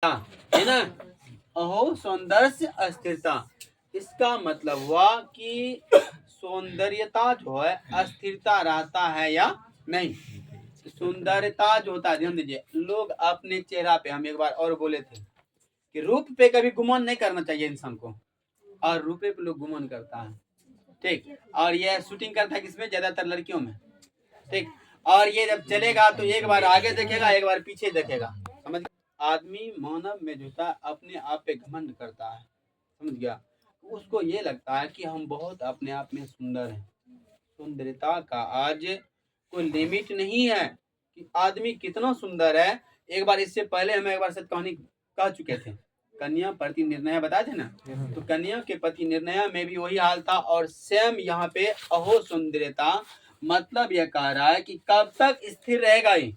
है ना। अहो सौंदर्य अस्थिरता, इसका मतलब हुआ कि सौंदर्यता जो है अस्थिरता रहता है या नहीं। सुंदरता जो होता है, ध्यान दीजिए, लोग अपने चेहरा पे, हम एक बार और बोले थे कि रूप पे कभी गुमान नहीं करना चाहिए इंसान को, और रूपे पे लोग गुमान करता है, ठीक। और ये शूटिंग करता है किसमें, ज्यादातर लड़कियों में, ठीक। और ये जब चलेगा तो एक बार आगे देखेगा, एक बार पीछे देखेगा, समझ। आदमी मानव में जो था अपने आप पे घमंड करता है, समझ गया। उसको ये लगता है कि हम बहुत अपने आप में सुंदर हैं। सुंदरता का आज कोई लिमिट नहीं है कि आदमी कितना सुंदर है। एक बार इससे पहले हम एक बार से कहानी कह चुके थे, कन्या प्रति निर्णय बताए थे ना। तो कन्या के प्रति निर्णय में भी वही हाल था, और सेम यहाँ पे अहो सुंदरता मतलब यह कह रहा है कि कब तक स्थिर रहेगा ये।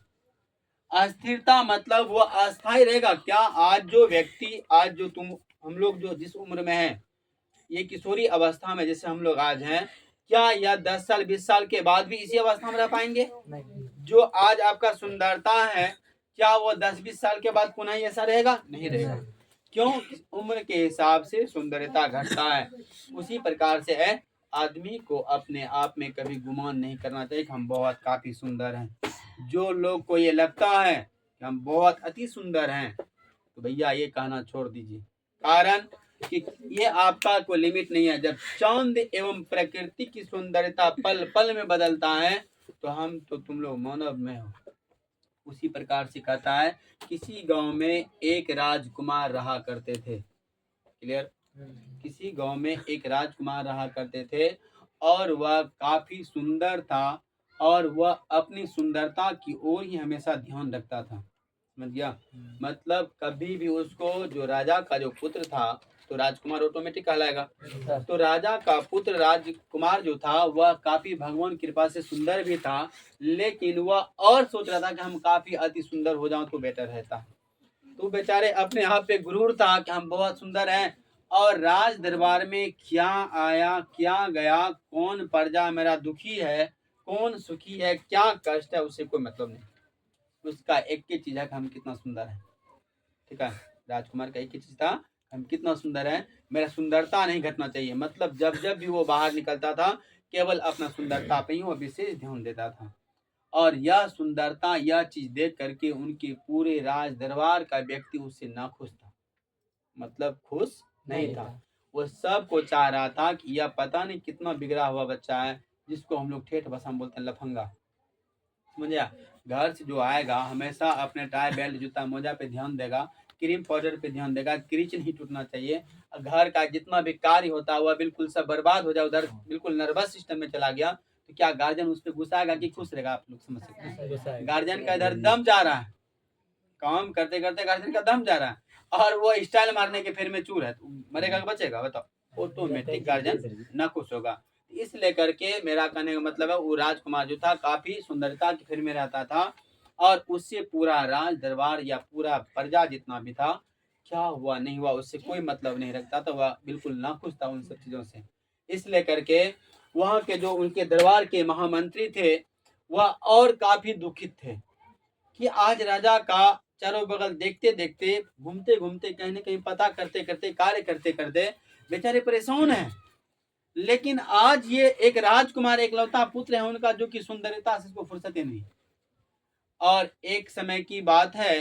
अस्थिरता मतलब वो अस्थायी रहेगा क्या। आज जो व्यक्ति, आज जो तुम, हम लोग जो जिस उम्र में है, ये किशोरी अवस्था में जैसे हम लोग आज हैं, क्या यह 10 साल 20 साल के बाद भी इसी अवस्था में रह पाएंगे। जो आज आपका सुंदरता है, क्या वो 10-20 साल के बाद पुनः ऐसा रहेगा, नहीं रहेगा। क्यों, उम्र के हिसाब से सुंदरता घटता है। उसी प्रकार से है, आदमी को अपने आप में कभी गुमान नहीं करना चाहिए कि हम बहुत काफी सुंदर हैं। जो लोग को ये लगता है कि हम बहुत अति सुंदर हैं, तो भैया ये कहना छोड़ दीजिए। कारण कि ये आपका कोई लिमिट नहीं है। जब चांद एवं प्रकृति की सुंदरता पल पल में बदलता है, तो हम तो तुम लोग मानव में हो। उसी प्रकार से कहता है, किसी गांव में एक राजकुमार रहा करते थे। क्लियर। किसी गांव में एक राजकुमार रहा करते थे, और वह काफी सुंदर था, और वह अपनी सुंदरता की ओर ही हमेशा ध्यान रखता था, समझ गया। मतलब कभी भी उसको, जो राजा का जो पुत्र था, तो राजकुमार ऑटोमेटिक कहलाएगा, तो राजा का पुत्र राजकुमार जो था वह काफी भगवान कृपा से सुंदर भी था, लेकिन वह और सोच रहा था कि हम काफी अति सुंदर हो जाऊं तो बेटर रहता। तो बेचारे अपने आप पे गुरूर था कि हम बहुत सुंदर हैं, और राज दरबार में क्या आया क्या गया, कौन प्रजा मेरा दुखी है, कौन सुखी है, क्या कष्ट है, उससे कोई मतलब नहीं। उसका एक ही चीज है कि हम कितना सुंदर है, ठीक है। राजकुमार का एक ही चीज था, हम कितना सुंदर है, मेरा सुंदरता नहीं घटना चाहिए। मतलब जब जब भी वो बाहर निकलता था, केवल अपना सुंदरता पे ही वो विशेष ध्यान देता था। और यह सुंदरता, यह चीज देख करके उनके पूरे राज दरबार का व्यक्ति उससे नाखुश था, मतलब खुश नहीं था। वो सबको चाह रहा था कि यह पता नहीं कितना बिगड़ा हुआ बच्चा है, जिसको हम लोग ठेठ भाषा में बोलते हैं लफंगा, समझिया। घर से जो आएगा हमेशा अपने टाई बेल्ट जूता मोजा पे ध्यान देगा, क्रीम पाउडर पे ध्यान देगा, क्रीच नहीं टूटना चाहिए। घर का जितना भी कार्य होता है वह बिल्कुल सब बर्बाद हो जाए, उधर बिल्कुल नर्वस सिस्टम में चला गया, तो क्या गार्जियन उस पर गुस्साएगा कि खुश रहेगा, आप लोग समझ सकते हैं। गार्जियन का इधर दम जा रहा है, काम करते करते गार्जियन का दम जा रहा है, और वो स्टाइल मारने के फिर में चूर है, तो मरेगा कि बचेगा बताओ। ऑटोमेटिक गार्जियन ना खुश होगा। इस लेकर के मेरा कहने का मतलब है, वो राजकुमार जो था काफी सुंदरता की फिर में रहता था, और उससे पूरा राज दरबार या पूरा प्रजा जितना भी था, क्या हुआ नहीं हुआ उससे कोई मतलब नहीं रखता था। वह बिल्कुल नाखुश था उन सब चीजों से। इस लेकर के वहां के जो उनके दरबार के महामंत्री थे, वह और काफी दुखित थे कि आज राजा का चारों बगल देखते देखते, घूमते घूमते, कहीं ना कहीं पता करते करते, कार्य करते करते बेचारे परेशान हैं। लेकिन आज ये एक राजकुमार एक लौता पुत्र है उनका, जो कि सुंदरता से इसको फुर्सत ही नहीं। और एक समय की बात है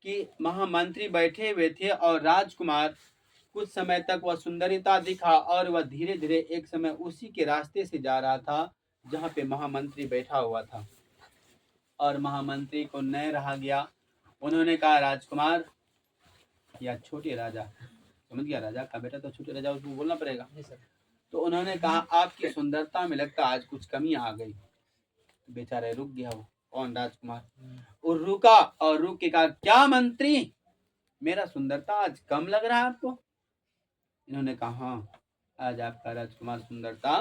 कि महामंत्री बैठे हुए थे, और राजकुमार कुछ समय तक वह सुंदरता दिखा, और वह धीरे धीरे एक समय उसी के रास्ते से जा रहा था जहाँ पे महामंत्री बैठा हुआ था। और महामंत्री को न रहा गया, उन्होंने कहा, राजकुमार या छोटे राजा, समझ गया, राजा का बेटा तो छोटे राजा, उसको बोलना पड़ेगा। तो उन्होंने कहा, आपकी सुंदरता में लगता आज कुछ कमी आ गई। बेचारे रुक गया वो, कौन, राजकुमार। और रुका, और रुक के कहा, क्या मंत्री, मेरा सुंदरता आज कम लग रहा है आपको। इन्होंने कहा, हाँ आज आपका राजकुमार सुंदरता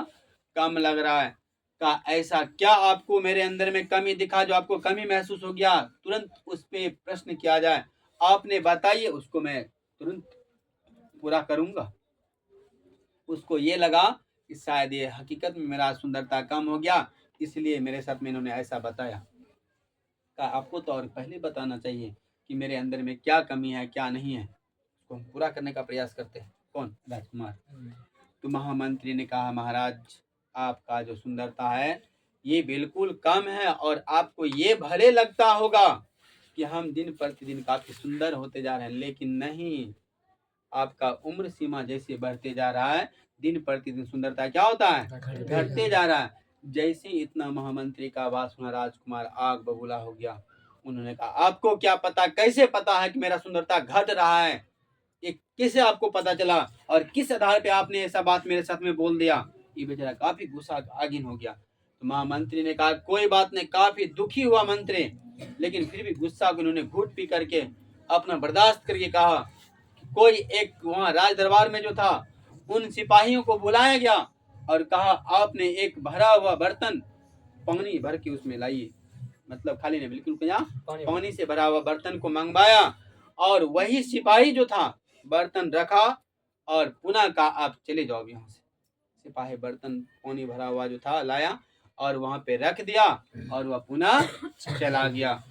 कम लग रहा है। कहा, ऐसा क्या आपको मेरे अंदर में कमी दिखा जो आपको कमी महसूस हो गया, तुरंत उस पे प्रश्न किया जाए, आपने बताइए, उसको मैं तुरंत पूरा करूंगा। उसको ये लगा कि शायद ये हकीकत में मेरा सुंदरता कम हो गया, इसलिए मेरे साथ में इन्होंने ऐसा बताया। कहा, आपको तो और पहले बताना चाहिए कि मेरे अंदर में क्या कमी है क्या नहीं है, उसको हम पूरा करने का प्रयास करते हैं। कौन? राजकुमार। तो महामंत्री ने कहा महाराज आपका जो सुंदरता है ये बिल्कुल कम है, और आपको ये भले लगता होगा कि हम दिन प्रतिदिन काफी सुंदर होते जा रहे हैं, लेकिन नहीं, आपका उम्र सीमा जैसे बढ़ते जा रहा है दिन प्रतिदिन सुंदरता क्या होता है? घटते जा रहा है। जैसे इतना महामंत्री का आवाज सुना राजकुमार आग बबूला हो गया। उन्होंने कहा आपको क्या पता, कैसे पता है कि मेरा सुंदरता घट रहा है? ये कैसे आपको पता चला और किस आधार पे आपने ऐसा बात मेरे साथ में बोल दिया? ये बेचारा काफी गुस्सा आगिन हो गया। तो महामंत्री ने कहा कोई बात नहीं, काफी दुखी हुआ मंत्री, लेकिन फिर भी गुस्सा को उन्होंने घूट पी करके अपना बर्दाश्त करके कहा कोई एक वहां राज दरबार में जो था उन सिपाहियों को बुलाया गया और कहा आपने एक भरा हुआ बर्तन पानी भर के उसमें लाइए, मतलब खाली नहीं, बिल्कुल पानी से भरा हुआ बर्तन को मंगवाया, और वही सिपाही जो था बर्तन रखा और पुनः कहा आप चले जाओ यहाँ से। सिपाही बर्तन पानी भरा हुआ जो था लाया और वहां पे रख दिया और वह पुनः चला गया।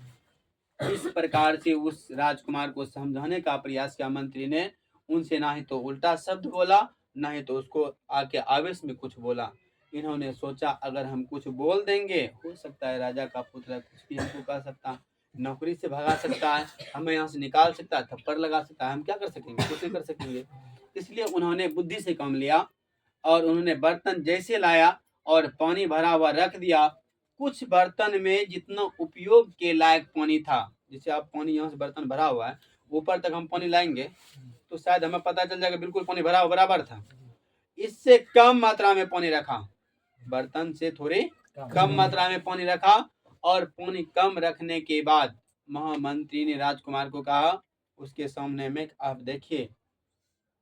इस प्रकार से उस राजकुमार को समझाने का प्रयास किया मंत्री ने। उनसे ना ही तो उल्टा शब्द बोला, ना ही तो उसको आके आवेश में कुछ बोला। इन्होंने सोचा अगर हम कुछ बोल देंगे, हो सकता है राजा का पुत्र कुछ भी हमको कह सकता, नौकरी से भगा सकता है, हमें यहाँ से निकाल सकता है, थप्पड़ लगा सकता है, हम क्या कर सकेंगे? कुछ नहीं कर सकेंगे। इसलिए उन्होंने बुद्धि से काम लिया और उन्होंने बर्तन जैसे लाया और पानी भरा हुआ रख दिया। कुछ बर्तन में जितना उपयोग के लायक पानी था, जैसे आप पानी यहाँ से बर्तन भरा हुआ है, ऊपर तक हम पानी लाएंगे तो शायद हमें पता चल जाएगा बिल्कुल पानी भरा हुआ बराबर था। इससे कम मात्रा में पानी रखा, बर्तन से थोड़ी कम मात्रा में पानी रखा, और पानी कम रखने के बाद महामंत्री ने राजकुमार को कहा उसके सामने में आप देखिए,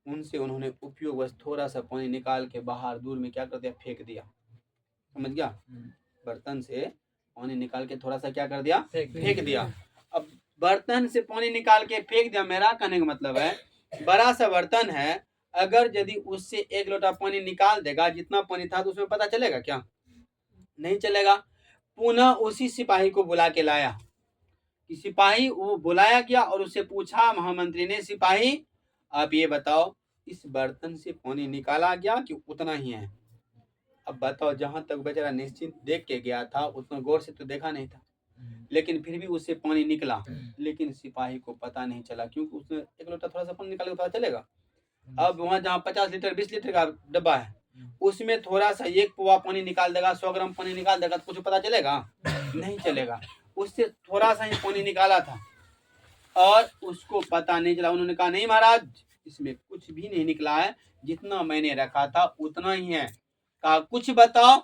उनसे उन्होंने उपयोग बस थोड़ा सा पानी निकाल के बाहर दूर में क्या कर दिया? फेंक दिया। समझ गया? बर्तन से पानी निकाल के थोड़ा सा क्या कर दिया? फेंक दिया। अब बर्तन से पानी निकाल के फेंक दिया, मेरा कहने का मतलब है बड़ा सा बर्तन है, अगर यदि उससे एक लोटा पानी निकाल देगा जितना पानी था तो उसमें पता चलेगा क्या? नहीं चलेगा। पुनः उसी सिपाही को बुला के लाया कि सिपाही वो बुलाया गया और उससे पूछा महामंत्री ने, सिपाही आप ये बताओ इस बर्तन से पानी निकाला गया कि उतना ही है? अब बताओ, जहां तक बेचारा निश्चिंत देख के गया था उतना गौर से तो देखा नहीं था, लेकिन फिर भी उससे पानी निकला, लेकिन सिपाही को पता नहीं चला क्योंकि उसने एक लोटा थोड़ा सा पानी निकाल के पता चलेगा। अब वहां जहाँ 50 लीटर 20 लीटर का डब्बा है उसमें थोड़ा सा एक पुआ पानी निकाल देगा, 100 ग्राम पानी निकाल देगा तो कुछ पता चलेगा? नहीं चलेगा। उससे थोड़ा सा ही पानी निकाला था और उसको पता नहीं चला। उन्होंने कहा नहीं महाराज, इसमें कुछ भी नहीं निकला है, जितना मैंने रखा था उतना ही है। कहा कुछ बताओ।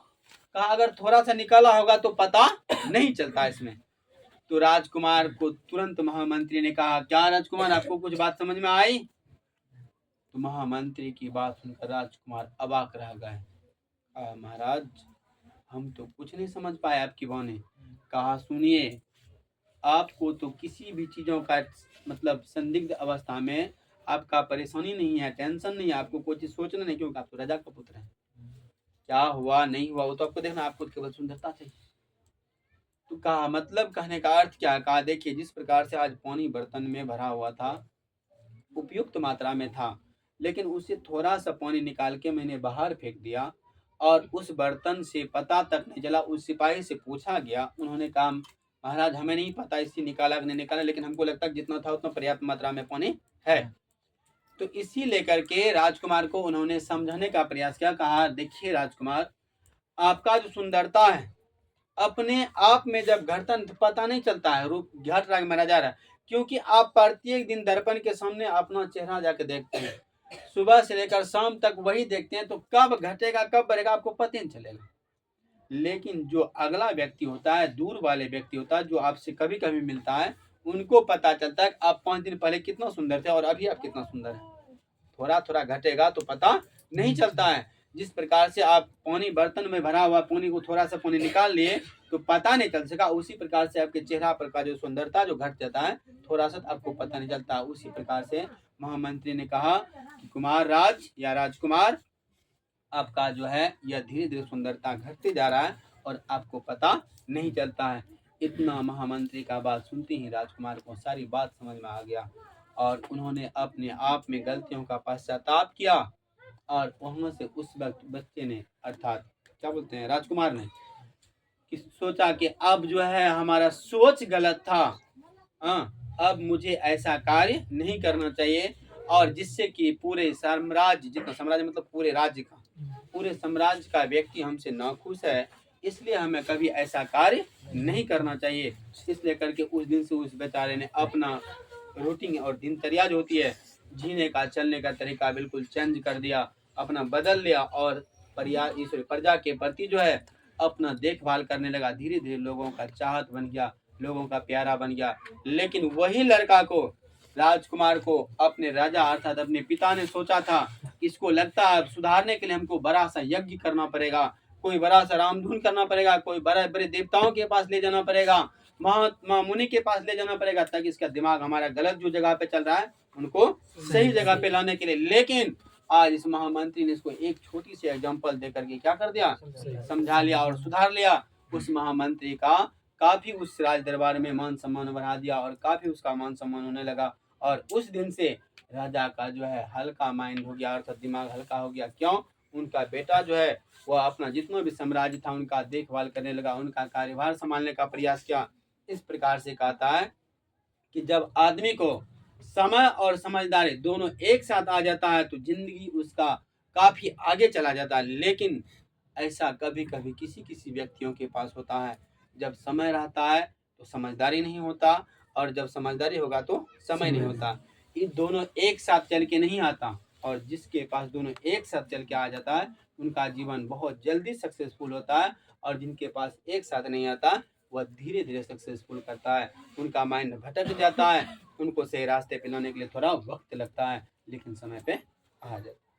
कहा अगर थोड़ा सा निकाला होगा तो पता नहीं चलता इसमें। तो राजकुमार को तुरंत महामंत्री ने कहा क्या राजकुमार आपको कुछ बात समझ में आई? तो महामंत्री की बात सुनकर राजकुमार अबाक रह गए। महाराज हम तो कुछ नहीं समझ पाए आपकी वाणी। कहा सुनिए, आपको तो किसी भी चीजों का मतलब संदिग्ध अवस्था में आपका परेशानी नहीं है, टेंशन नहीं है, आपको कोई चीज सोचना नहीं, क्योंकि आप तो राजा का पुत्र है। क्या हुआ नहीं हुआ वो तो आपको देखना, आपको केवल सुंदरता चाहिए। तो कहा मतलब कहने का अर्थ क्या? कहा देखिए, जिस प्रकार से आज पानी बर्तन में भरा हुआ था उपयुक्त मात्रा में था, लेकिन उससे थोड़ा सा पानी निकाल के मैंने बाहर फेंक दिया और उस बर्तन से पता तक नहीं चला। उस सिपाही से पूछा गया, उन्होंने कहा महाराज हमें नहीं पता इससे निकाला कि नहीं निकाला, लेकिन हमको लगता है जितना था उतना पर्याप्त मात्रा में पानी है। तो इसी लेकर के राजकुमार को उन्होंने समझाने का प्रयास किया। कहा देखिए राजकुमार, आपका जो सुंदरता है अपने आप में जब घटता पता नहीं चलता है, रूप घट रहा मरा जा रहा है, क्योंकि आप प्रत्येक दिन दर्पण के सामने अपना चेहरा जाके देखते हैं, सुबह से लेकर शाम तक वही देखते हैं, तो कब घटेगा कब बढ़ेगा आपको पता नहीं चलेगा। लेकिन जो अगला व्यक्ति होता है, दूर वाले व्यक्ति होता है, जो आपसे कभी कभी मिलता है, उनको पता चलता है कि आप 5 दिन पहले कितना सुंदर थे और अभी आप कितना सुंदर है। थोड़ा थोड़ा घटेगा तो पता नहीं चलता है। जिस प्रकार से आप पानी बर्तन में भरा हुआ पानी को थोड़ा सा पानी निकाल लिए तो पता नहीं चल सका, उसी प्रकार से आपके चेहरा पर का जो सुंदरता जो घट जाता है थोड़ा सा आपको पता नहीं चलता। उसी प्रकार से महामंत्री ने कहा कि कुमार राज या राजकुमार, आपका जो है यह धीरे धीरे सुंदरता घटते जा रहा है और आपको पता नहीं चलता है। इतना महामंत्री का बात सुनते ही राजकुमार को सारी बात समझ में आ गया और उन्होंने अपने आप में गलतियों का पश्चाताप किया। और वहां से उस वक्त बच्चे ने, अर्थात क्या बोलते हैं, राजकुमार ने कि सोचा कि अब जो है हमारा सोच गलत था। हाँ, अब मुझे ऐसा कार्य नहीं करना चाहिए और जिससे कि पूरे साम्राज्य, जितना साम्राज्य मतलब पूरे राज्य का, पूरे साम्राज्य का व्यक्ति हमसे नाखुश है, इसलिए हमें कभी ऐसा कार्य नहीं करना चाहिए। इसलिए करके उस दिन से उस बेचारे ने अपना रूटीन और दिनचर्या जो होती है, जीने का चलने का तरीका बिल्कुल चेंज कर दिया, अपना बदल लिया और प्रजा के प्रति जो है अपना देखभाल करने लगा। धीरे धीरे लोगों का चाहत बन गया, लोगों का प्यारा बन गया। लेकिन वही लड़का को, राजकुमार को, अपने राजा अर्थात अपने पिता ने सोचा था, इसको लगता है सुधारने के लिए हमको बड़ा सा यज्ञ करना पड़ेगा, कोई बड़ा सा रामधुन करना पड़ेगा, कोई बड़े बड़े देवताओं के पास ले जाना पड़ेगा, महात्मा मुनि के पास ले जाना पड़ेगा, ताकि इसका दिमाग हमारा गलत जो जगह पे चल रहा है उनको सही जगह पे लाने के लिए। लेकिन आज इस महामंत्री ने इसको एक छोटी सी एग्जांपल दे करके क्या कर दिया, समझा लिया और सुधार लिया। उस महामंत्री का काफी उस राज दरबार में मान सम्मान बढ़ा दिया और काफी उसका मान सम्मान होने लगा। और उस दिन से राजा का जो है हल्का माइंड हो गया, अर्थात दिमाग हल्का हो गया। क्यों? उनका बेटा जो है वह अपना जितना भी साम्राज्य था उनका देखभाल करने लगा, उनका कार्यभार संभालने का प्रयास किया। इस प्रकार से कहता है कि जब आदमी को समय और समझदारी दोनों एक साथ आ जाता है तो जिंदगी उसका काफी आगे चला जाता है। लेकिन ऐसा कभी कभी किसी किसी व्यक्तियों के पास होता है, जब समय रहता है तो समझदारी नहीं होता और जब समझदारी होगा तो समय नहीं होता। ये दोनों एक साथ चल के नहीं आता और जिसके पास दोनों एक साथ चल के आ जाता है उनका जीवन बहुत जल्दी सक्सेसफुल होता है। और जिनके पास एक साथ नहीं आता वह धीरे धीरे सक्सेसफुल करता है, उनका माइंड भटक जाता है, उनको सही रास्ते पे लाने के लिए थोड़ा वक्त लगता है, लेकिन समय पे आ जाता है।